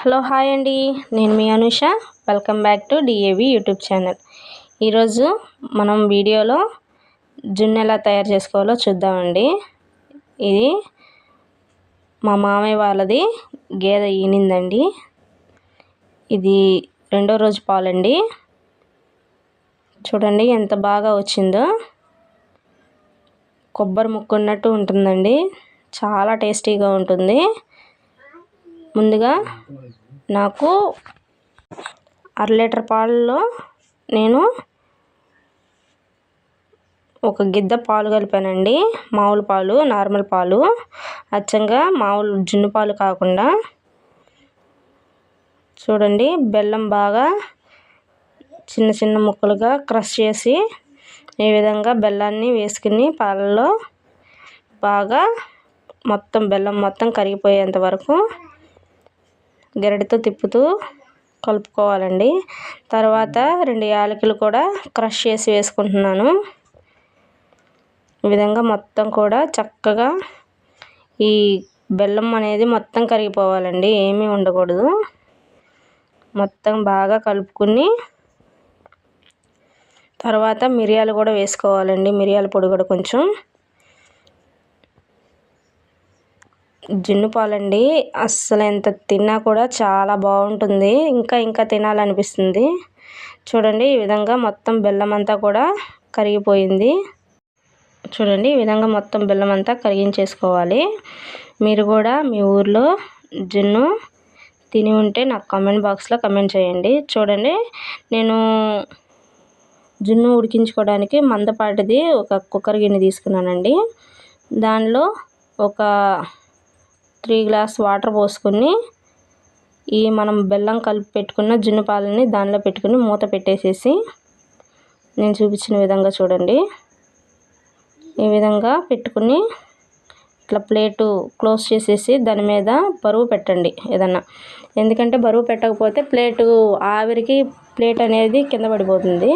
Hello hi అండి, నేను మీ Anusha. Welcome back to DAV YouTube channel. ఈరోజు మనం వీడియోలో జున్ను ఎలా తయారు చేసుకోవాలో చూద్దామండి. ఇది మా మామయ్య వాళ్ళది గేదె ఈనిందండి. ఇది రెండో రోజు పాలండి. చూడండి ఎంత బాగా వచ్చిందో. కొబ్బరి ముక్కున్నట్టు ఉంటుందండి, చాలా టేస్టీగా ఉంటుంది. ముందుగా నాకు 1/2 లీటర్ పాలలో నేను ఒక గిద్ద పాలు కలిపానండి. మామూలు పాలు, నార్మల్ పాలు, అచ్చంగా మామూలు జున్ను పాలు కాకుండా. చూడండి, బెల్లం బాగా చిన్న చిన్న ముక్కలుగా క్రష్ చేసి ఈ విధంగా బెల్లాన్ని వేసుకుని పాలలో బాగా మొత్తం బెల్లం మొత్తం కరిగిపోయేంత వరకు గరిటెతో తిప్పుతూ కలుపుకోవాలండి. తర్వాత 2 యాలకులు కూడా క్రష్ చేసి వేసుకుంటున్నాను. ఈ విధంగా మొత్తం కూడా చక్కగా ఈ బెల్లం అనేది మొత్తం కరిగిపోవాలండి, ఏమీ ఉండకూడదు. మొత్తం బాగా కలుపుకుని తర్వాత మిరియాలు కూడా వేసుకోవాలండి. మిరియాల పొడి కూడా కొంచెం. జున్ను పాలండి, అస్సలు ఎంత తిన్నా కూడా చాలా బాగుంటుంది. ఇంకా తినాలనిపిస్తుంది. చూడండి, ఈ విధంగా మొత్తం బెల్లం అంతా కూడా కరిగిపోయింది. చూడండి, ఈ విధంగా మొత్తం బెల్లం అంతా కరిగించేసుకోవాలి. మీరు కూడా మీ ఊర్లో జున్ను తిని ఉంటే నాకు కామెంట్ బాక్స్లో కామెంట్ చేయండి. చూడండి, నేను జున్ను ఉడికించుకోవడానికి మందపాటిది ఒక కుక్కర్ గిన్నె తీసుకున్నానండి. దానిలో ఒక 3 గ్లాస్ వాటర్ పోసుకొని ఈ మనం బెల్లం కలిపి పెట్టుకున్న జున్ను పాలని దానిలో పెట్టుకుని మూత పెట్టేసేసి నేను చూపించిన విధంగా చూడండి, ఈ విధంగా పెట్టుకుని ఇట్లా ప్లేటు క్లోజ్ చేసేసి దాని మీద బరువు పెట్టండి ఏదన్నా. ఎందుకంటే బరువు పెట్టకపోతే ప్లేటు ఆవిరికి ప్లేట్ అనేది కింద పడిపోతుంది.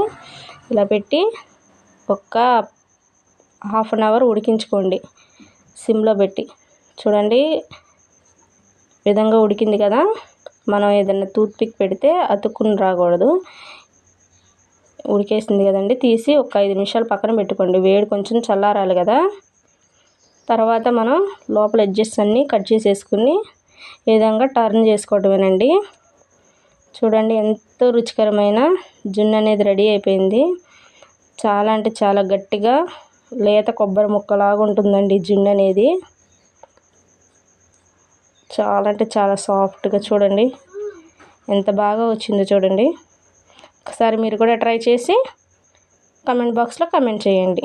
ఇలా పెట్టి ఒక 1/2 అవర్ ఉడికించుకోండి సిమ్లో పెట్టి. చూడండి, విధంగా ఉడికింది కదా. మనం ఏదైనా టూత్పిక్ పెడితే అతుక్కుని రాకూడదు. ఉడికేసింది కదండి, తీసి ఒక 5 నిమిషాలు పక్కన పెట్టుకోండి. వేడి కొంచెం చల్లారాలి కదా. తర్వాత మనం లోపల ఎడ్జెస్ అన్నీ కట్ చేసేసుకుని ఈ విధంగా టర్న్ చేసుకోవటమేనండి. చూడండి, ఎంతో రుచికరమైన జున్ను అనేది రెడీ అయిపోయింది. చాలా అంటే చాలా గట్టిగా లేత కొబ్బరి ముక్కలాగా ఉంటుందండి జున్ను అనేది. చాలా అంటే చాలా సాఫ్ట్గా. చూడండి ఎంత బాగా వచ్చిందో చూడండి. ఒకసారి మీరు కూడా ట్రై చేసి కామెంట్ బాక్స్లో కామెంట్ చేయండి.